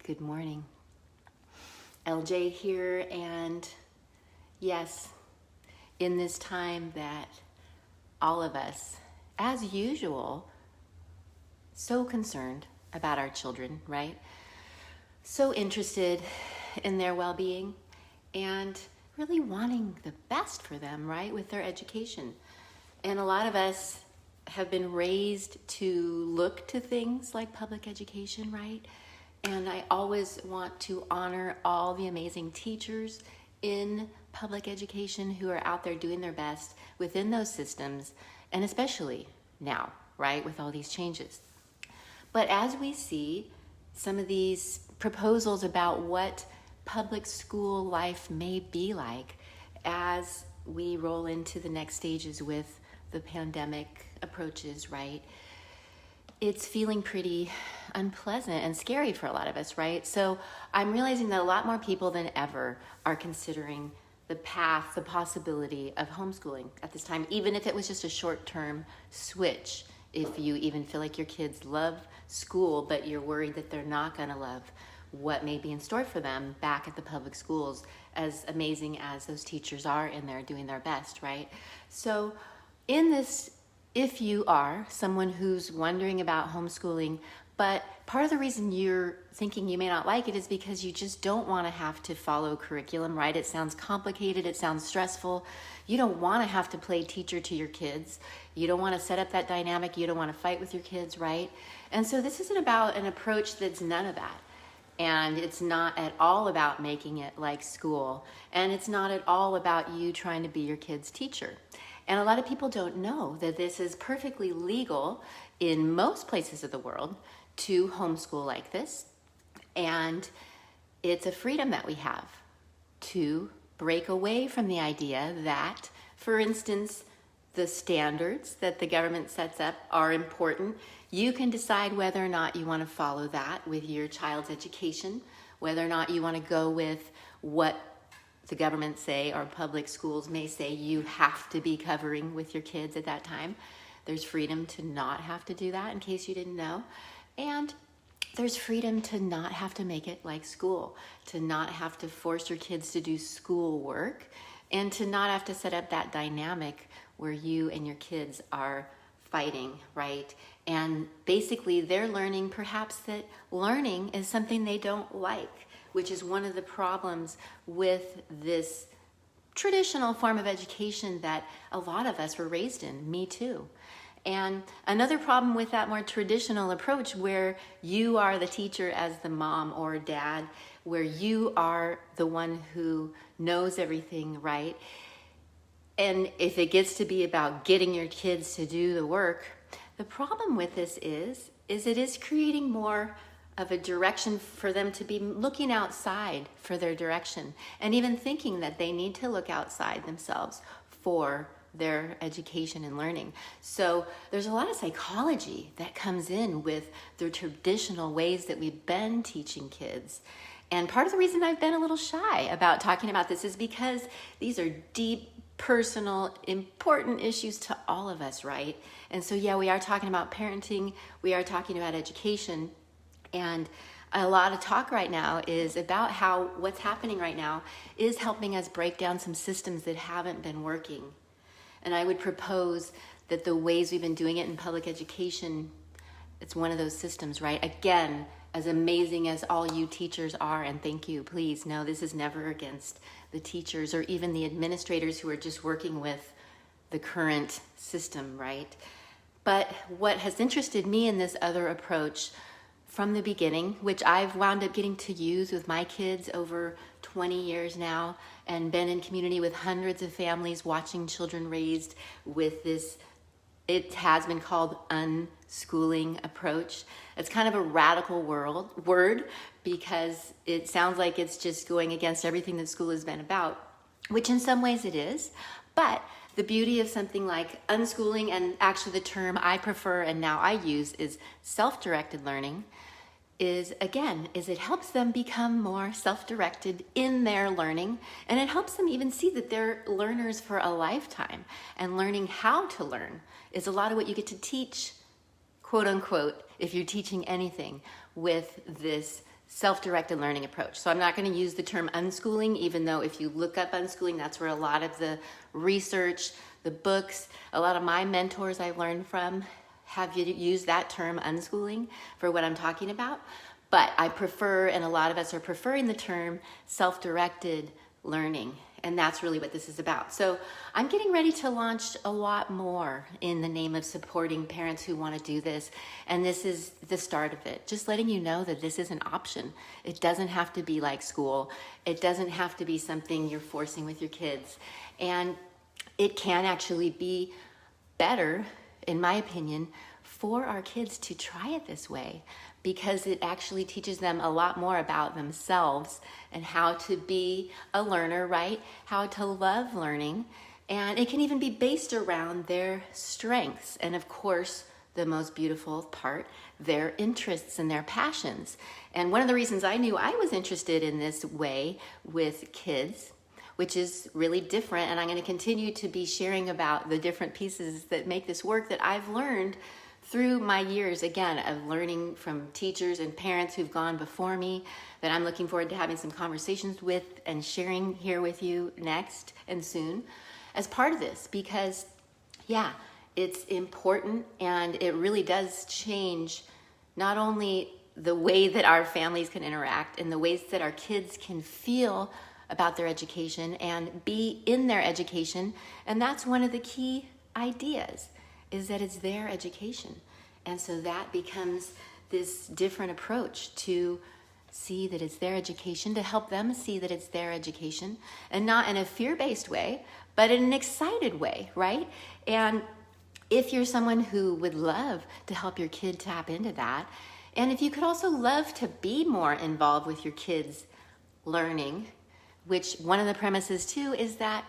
Good morning. LJ here, and yes, in this time that all of us, as usual, so concerned about our children, right? So interested in their well-being and really wanting the best for them, right, with their education. And a lot of us have been raised to look to things like public education, right? And I always want to honor all the amazing teachers in public education who are out there doing their best within those systems, and especially now, right, with all these changes. But as we see some of these proposals about what public school life may be like as we roll into the next stages with the pandemic approaches, right? It's feeling pretty unpleasant and scary for a lot of us, right? So I'm realizing that a lot more people than ever are considering the path, the possibility of homeschooling at this time, even if it was just a short-term switch. If you even feel like your kids love school, but you're worried that they're not gonna love what may be in store for them back at the public schools, as amazing as those teachers are in there doing their best, right? So in this, if you are someone who's wondering about homeschooling, but part of the reason you're thinking you may not like it is because you just don't want to have to follow curriculum, right? It sounds complicated, it sounds stressful. You don't want to have to play teacher to your kids. You don't want to set up that dynamic. You don't want to fight with your kids, right? And so this isn't about an approach that's none of that. And it's not at all about making it like school. And it's not at all about you trying to be your kid's teacher. And a lot of people don't know that this is perfectly legal in most places of the world to homeschool like this. And it's a freedom that we have to break away from the idea that, for instance, the standards that the government sets up are important. You can decide whether or not you want to follow that with your child's education, whether or not you want to go with what the government say or public schools may say you have to be covering with your kids at that time. There's freedom to not have to do that, in case you didn't know. And there's freedom to not have to make it like school, to not have to force your kids to do schoolwork, and to not have to set up that dynamic where you and your kids are fighting, right? And basically they're learning perhaps that learning is something they don't like, which is one of the problems with this traditional form of education that a lot of us were raised in, me too. And another problem with that more traditional approach where you are the teacher as the mom or dad, where you are the one who knows everything, right? And if it gets to be about getting your kids to do the work, the problem with this is it is creating more of a direction for them to be looking outside for their direction, and even thinking that they need to look outside themselves for their education and learning. So there's a lot of psychology that comes in with the traditional ways that we've been teaching kids. And part of the reason I've been a little shy about talking about this is because these are deep, personal, important issues to all of us, right? And so yeah, we are talking about parenting, we are talking about education, and a lot of talk right now is about how what's happening right now is helping us break down some systems that haven't been working. And I would propose that the ways we've been doing it in public education, it's one of those systems, right? Again, as amazing as all you teachers are, and thank you, please, no, this is never against the teachers or even the administrators who are just working with the current system, right? But what has interested me in this other approach from the beginning, which I've wound up getting to use with my kids over 20 years now, and been in community with hundreds of families watching children raised with this, it has been called unschooling approach. It's kind of a radical word because it sounds like it's just going against everything that school has been about, which in some ways it is. But the beauty of something like unschooling, and actually the term I prefer and now I use is self-directed learning, is it helps them become more self-directed in their learning, and it helps them even see that they're learners for a lifetime, and learning how to learn is a lot of what you get to teach, quote unquote, if you're teaching anything with this self-directed learning approach. So I'm not going to use the term unschooling, even though if you look up unschooling, that's where a lot of the research, the books, a lot of my mentors I've learned from have used that term unschooling for what I'm talking about. But I prefer, and a lot of us are preferring the term self-directed learning. And that's really what this is about. So I'm getting ready to launch a lot more in the name of supporting parents who want to do this. And this is the start of it. Just letting you know that this is an option. It doesn't have to be like school. It doesn't have to be something you're forcing with your kids. And it can actually be better, in my opinion, for our kids to try it this way, because it actually teaches them a lot more about themselves and how to be a learner, right? How to love learning. And it can even be based around their strengths. And of course, the most beautiful part, their interests and their passions. And one of the reasons I knew I was interested in this way with kids, which is really different, and I'm going to continue to be sharing about the different pieces that make this work that I've learned through my years, again, of learning from teachers and parents who've gone before me, that I'm looking forward to having some conversations with and sharing here with you next and soon as part of this. Because, yeah, it's important, and it really does change not only the way that our families can interact and the ways that our kids can feel about their education and be in their education. And that's one of the key ideas, is that it's their education. And so that becomes this different approach to see that it's their education, to help them see that it's their education, and not in a fear-based way, but in an excited way, right? And if you're someone who would love to help your kid tap into that, and if you could also love to be more involved with your kids' learning, which one of the premises too is that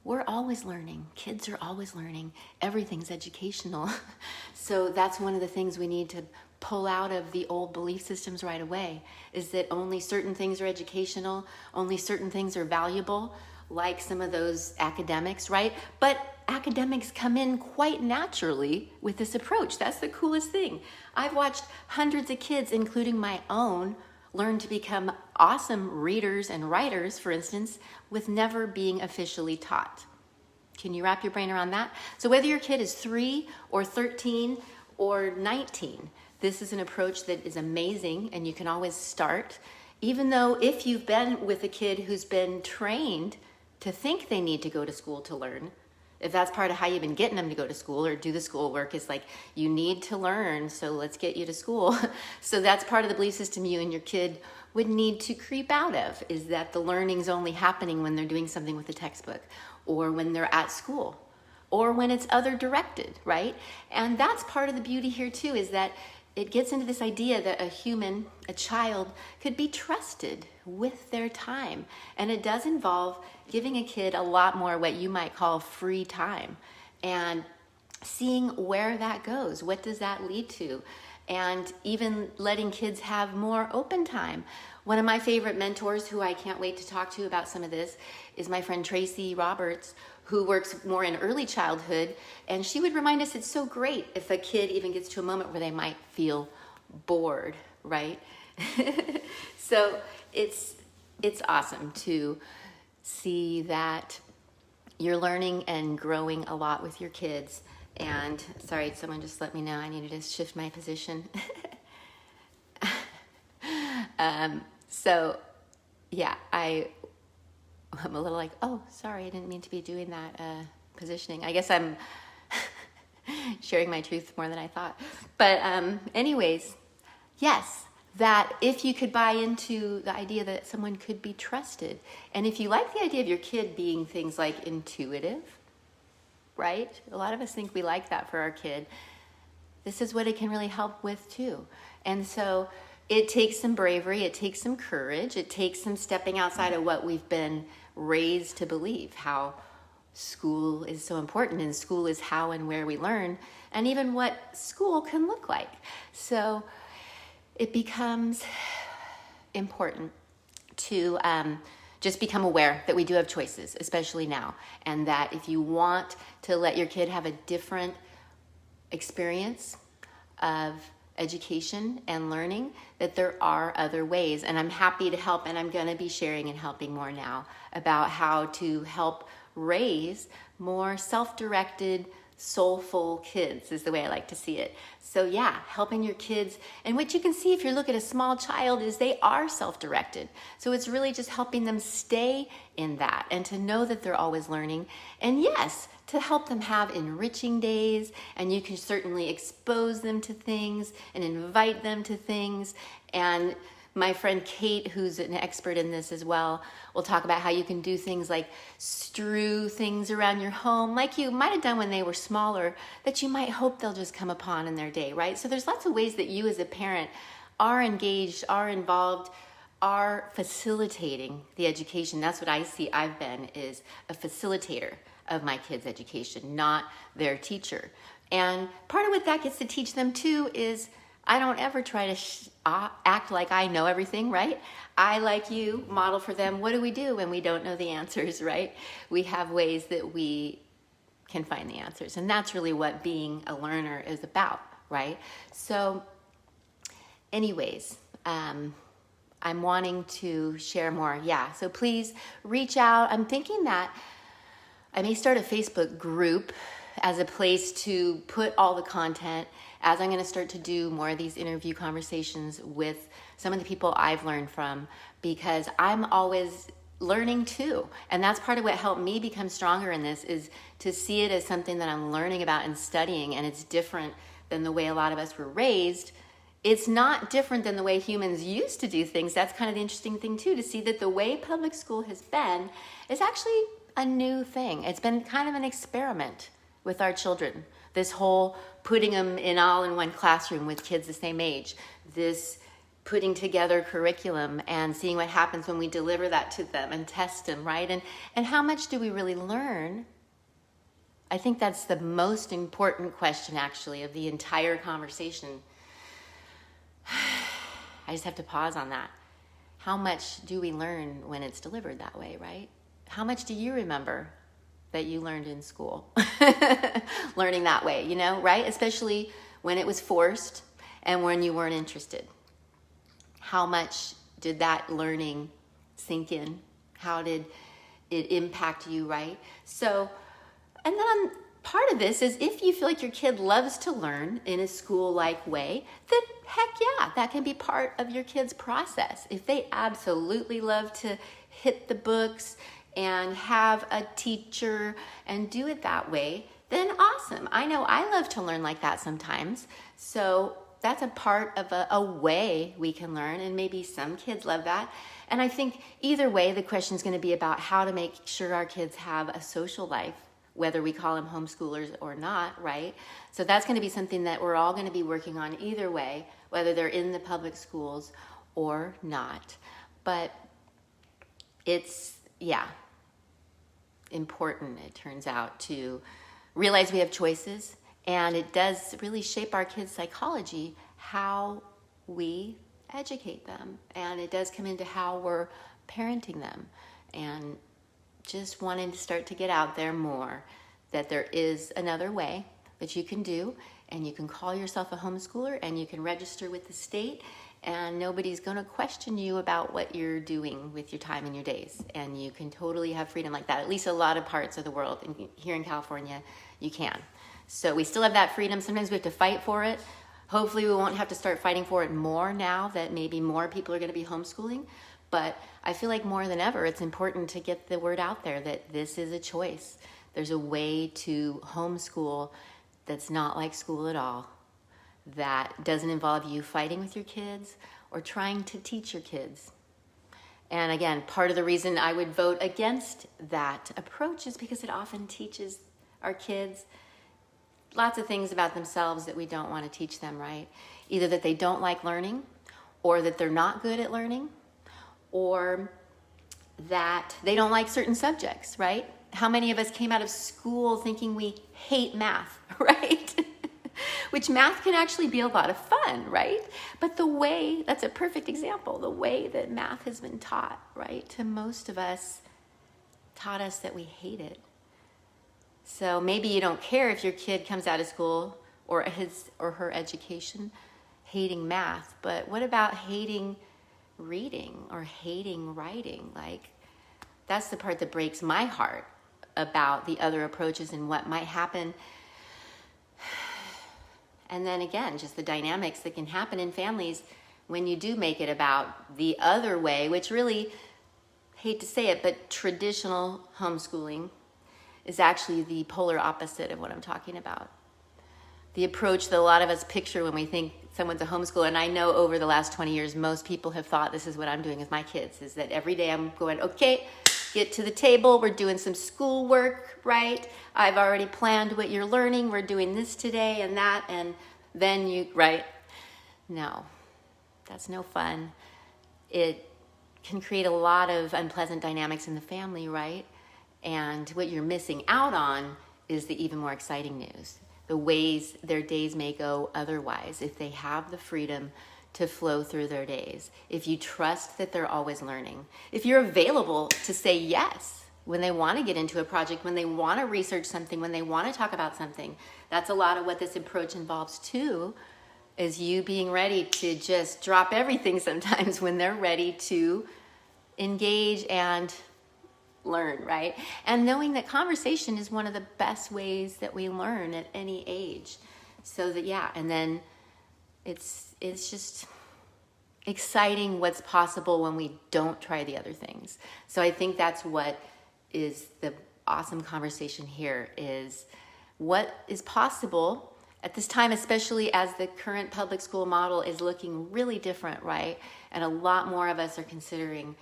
we're always learning. Kids are always learning. Everything's educational. So that's one of the things we need to pull out of the old belief systems right away, is that only certain things are educational, only certain things are valuable, like some of those academics, right? But academics come in quite naturally with this approach. That's the coolest thing. I've watched hundreds of kids, including my own, learn to become awesome readers and writers, for instance, with never being officially taught. Can you wrap your brain around that? So whether your kid is 3 or 13 or 19, this is an approach that is amazing, and you can always start, even though if you've been with a kid who's been trained to think they need to go to school to learn, if that's part of how you've been getting them to go to school or do the schoolwork, is like, you need to learn, so let's get you to school. So that's part of the belief system you and your kid would need to creep out of, is that the learning's only happening when they're doing something with the textbook, or when they're at school, or when it's other directed, right? And that's part of the beauty here too, is that it gets into this idea that a human, a child, could be trusted with their time. And it does involve giving a kid a lot more what you might call free time, and seeing where that goes. What does that lead to? And even letting kids have more open time. One of my favorite mentors, who I can't wait to talk to about some of this, is my friend Tracy Roberts, who works more in early childhood. And she would remind us it's so great if a kid even gets to a moment where they might feel bored, right? So it's awesome to see that you're learning and growing a lot with your kids. And sorry, someone just let me know I needed to shift my position. So yeah, I'm a little like, oh, sorry, I didn't mean to be doing that positioning. I guess I'm sharing my truth more than I thought. But anyways, yes, that if you could buy into the idea that someone could be trusted, and if you like the idea of your kid being things like intuitive, right? A lot of us think we like that for our kid. This is what it can really help with too. And so it takes some bravery, it takes some courage, it takes some stepping outside of what we've been raised to believe, how school is so important, and school is how and where we learn, and even what school can look like. So it becomes important to just become aware that we do have choices, especially now, and that if you want to let your kid have a different experience of education and learning, that there are other ways. And I'm happy to help, and I'm going to be sharing and helping more now about how to help raise more self-directed, soulful kids is the way I like to see it. So yeah, helping your kids. And what you can see if you look at a small child is they are self-directed. So it's really just helping them stay in that and to know that they're always learning. And yes, to help them have enriching days, and you can certainly expose them to things and invite them to things. And my friend Kate, who's an expert in this as well, will talk about how you can do things like strew things around your home, like you might have done when they were smaller, that you might hope they'll just come upon in their day, right? So there's lots of ways that you as a parent are engaged, are involved, are facilitating the education. That's what I see I've been, is a facilitator of my kids' education, not their teacher. And part of what that gets to teach them too is I don't ever try to act like I know everything, right? I, like you, model for them, what do we do when we don't know the answers, right? We have ways that we can find the answers. And that's really what being a learner is about, right? So anyways, I'm wanting to share more. Yeah, so please reach out. I'm thinking that I may start a Facebook group as a place to put all the content, as I'm going to start to do more of these interview conversations with some of the people I've learned from, because I'm always learning too. And that's part of what helped me become stronger in this, is to see it as something that I'm learning about and studying, and it's different than the way a lot of us were raised. It's not different than the way humans used to do things. That's kind of the interesting thing too, to see that the way public school has been is actually a new thing. It's been kind of an experiment with our children. This whole putting them in all in one classroom with kids the same age, this putting together curriculum and seeing what happens when we deliver that to them and test them, right? And how much do we really learn? I think that's the most important question, actually, of the entire conversation. I just have to pause on that. How much do we learn when it's delivered that way, right? How much do you remember that you learned in school? Learning that way, you know, right? Especially when it was forced and when you weren't interested. How much did that learning sink in? How did it impact you, right? So, and then part of this is, if you feel like your kid loves to learn in a school-like way, then heck yeah, that can be part of your kid's process. If they absolutely love to hit the books and have a teacher and do it that way, then awesome. I know I love to learn like that sometimes. So that's a part of a way we can learn, and maybe some kids love that. And I think either way, the question is going to be about how to make sure our kids have a social life, whether we call them homeschoolers or not, right? So that's going to be something that we're all going to be working on either way, whether they're in the public schools or not. But it's, yeah, important, it turns out, to realize we have choices, and it does really shape our kids' psychology, how we educate them, and it does come into how we're parenting them. And just wanting to start to get out there more, that there is another way that you can do, and you can call yourself a homeschooler, and you can register with the state, and nobody's going to question you about what you're doing with your time and your days. And you can totally have freedom like that. At least a lot of parts of the world, and here in California, you can. So we still have that freedom. Sometimes we have to fight for it. Hopefully we won't have to start fighting for it more now that maybe more people are going to be homeschooling. But I feel like more than ever, it's important to get the word out there that this is a choice. There's a way to homeschool that's not like school at all, that doesn't involve you fighting with your kids or trying to teach your kids. And again, part of the reason I would vote against that approach is because it often teaches our kids lots of things about themselves that we don't want to teach them, right? Either that they don't like learning, or that they're not good at learning, or that they don't like certain subjects, right? How many of us came out of school thinking we hate math, right? Which math can actually be a lot of fun, right? But the way, that's a perfect example, the way that math has been taught, right, to most of us, taught us that we hate it. So maybe you don't care if your kid comes out of school or his or her education hating math, but what about hating reading or hating writing? Like, that's the part that breaks my heart about the other approaches and what might happen. And then again, just the dynamics that can happen in families when you do make it about the other way, which really, hate to say it, but traditional homeschooling is actually the polar opposite of what I'm talking about. The approach that a lot of us picture when we think someone's a homeschooler, and I know over the last 20 years, most people have thought this is what I'm doing with my kids, is that every day I'm going, okay, get to the table, we're doing some schoolwork, right? I've already planned what you're learning, we're doing this today and that, and then you, right? No, that's no fun. It can create a lot of unpleasant dynamics in the family, right? And what you're missing out on is the even more exciting news. The ways their days may go otherwise if they have the freedom to flow through their days. If you trust that they're always learning. If you're available to say yes when they want to get into a project, when they want to research something, when they want to talk about something. That's a lot of what this approach involves too, is you being ready to just drop everything sometimes when they're ready to engage and learn, right? And knowing that conversation is one of the best ways that we learn at any age. So that, yeah, and then it's just exciting what's possible when we don't try the other things. So I think that's what is the awesome conversation here, is what is possible at this time, especially as the current public school model is looking really different, right? And a lot more of us are considering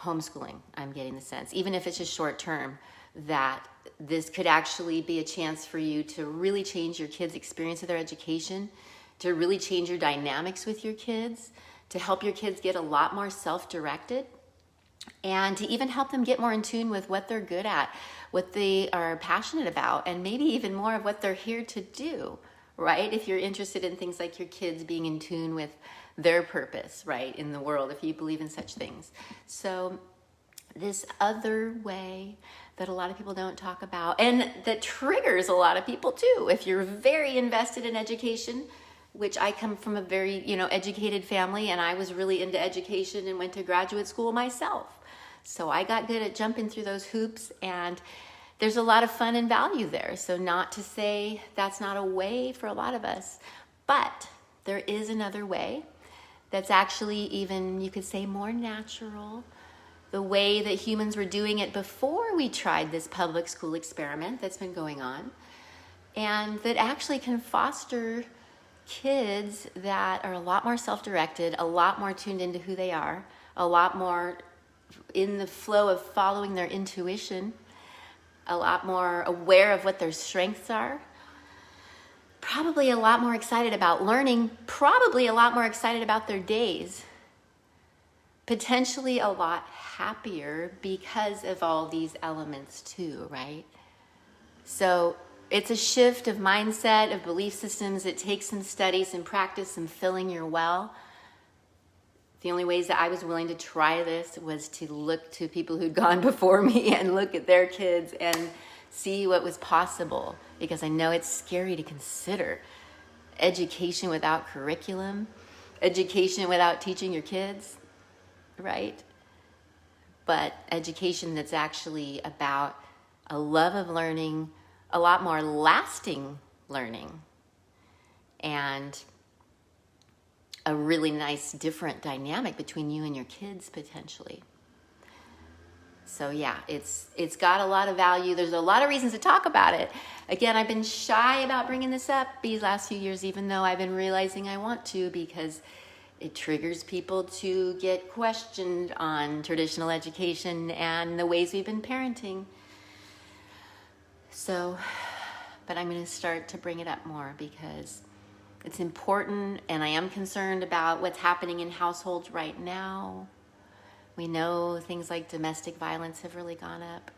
homeschooling, I'm getting the sense, even if it's just short term, that this could actually be a chance for you to really change your kids' experience of their education, to really change your dynamics with your kids, to help your kids get a lot more self-directed, and to even help them get more in tune with what they're good at, what they are passionate about, and maybe even more of what they're here to do, right? If you're interested in things like your kids being in tune with their purpose, right, in the world, if you believe in such things. So this other way that a lot of people don't talk about, and that triggers a lot of people too, if you're very invested in education, which I come from a very, educated family, and I was really into education and went to graduate school myself. So I got good at jumping through those hoops, and there's a lot of fun and value there. So not to say that's not a way for a lot of us, but there is another way that's actually even, you could say, more natural, the way that humans were doing it before we tried this public school experiment that's been going on, and that actually can foster kids that are a lot more self-directed, a lot more tuned into who they are, a lot more in the flow of following their intuition, a lot more aware of what their strengths are, probably a lot more excited about learning, probably a lot more excited about their days, potentially a lot happier because of all these elements too, right? So it's a shift of mindset, of belief systems. It takes some study, some practice, some filling your well. The only ways that I was willing to try this was to look to people who'd gone before me and look at their kids and see what was possible, because I know it's scary to consider education without curriculum, education without teaching your kids, right? But education that's actually about a love of learning, a lot more lasting learning, and a really nice different dynamic between you and your kids potentially. So yeah, it's got a lot of value. There's a lot of reasons to talk about it. Again, I've been shy about bringing this up these last few years, even though I've been realizing I want to, because it triggers people to get questioned on traditional education and the ways we've been parenting. So, but I'm going to start to bring it up more because it's important, and I am concerned about what's happening in households right now. We know things like domestic violence have really gone up,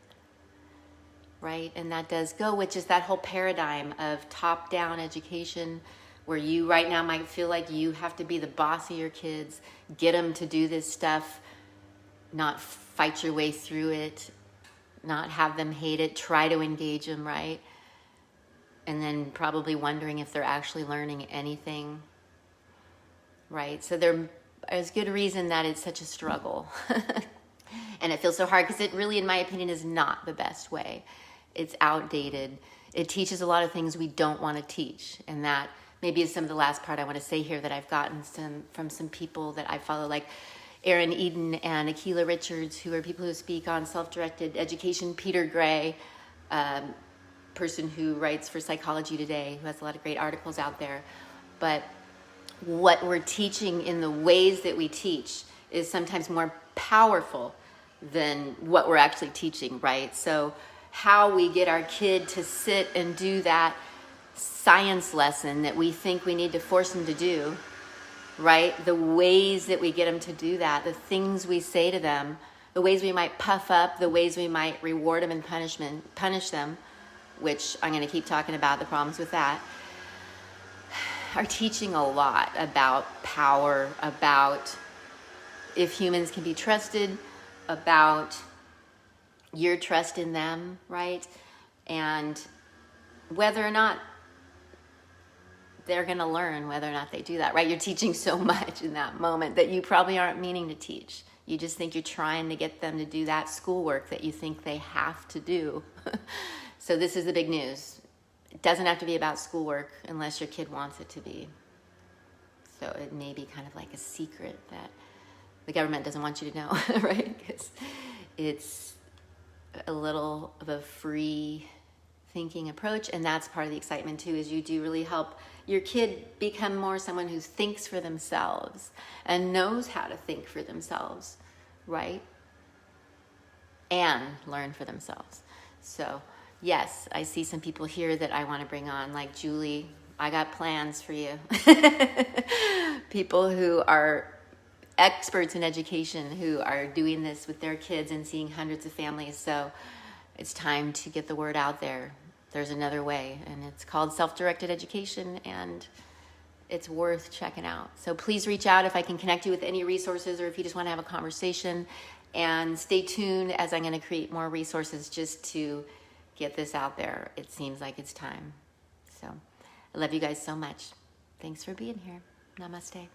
right? And that does go, which is that whole paradigm of top-down education, where you right now might feel like you have to be the boss of your kids, get them to do this stuff, not fight your way through it, not have them hate it, try to engage them, right? And then probably wondering if they're actually learning anything. right? So there's good reason that it's such a struggle. And it feels so hard because it really, in my opinion, is not the best way. It's outdated. It teaches a lot of things we don't want to teach. And that maybe is some of the last part I want to say here that I've gotten from some people that I follow, like Erin Eden and Akila Richards, who are people who speak on self-directed education. Peter Gray, person who writes for Psychology Today, who has a lot of great articles out there. But what we're teaching in the ways that we teach is sometimes more powerful than what we're actually teaching, right? So how we get our kid to sit and do that science lesson that we think we need to force them to do, right? The ways that we get them to do that, the things we say to them, the ways we might puff up, the ways we might reward them and punish them, which I'm going to keep talking about the problems with that, are teaching a lot about power, about if humans can be trusted, about your trust in them, right? And whether or not they're going to learn, whether or not they do that, right? You're teaching so much in that moment that you probably aren't meaning to teach. You just think you're trying to get them to do that schoolwork that you think they have to do. So this is the big news. It doesn't have to be about schoolwork unless your kid wants it to be. So it may be kind of like a secret that the government doesn't want you to know, right? Because it's a little of a free thinking approach, and that's part of the excitement too, is you do really help your kid become more someone who thinks for themselves and knows how to think for themselves, right? And learn for themselves. So yes, I see some people here that I want to bring on, like Julie. I got plans for you. People who are experts in education who are doing this with their kids and seeing hundreds of families. So it's time to get the word out there. There's another way, and it's called self-directed education, and it's worth checking out. So please reach out if I can connect you with any resources, or if you just want to have a conversation. And stay tuned as I'm going to create more resources just to get this out there. It seems like it's time. So I love you guys so much. Thanks for being here. Namaste.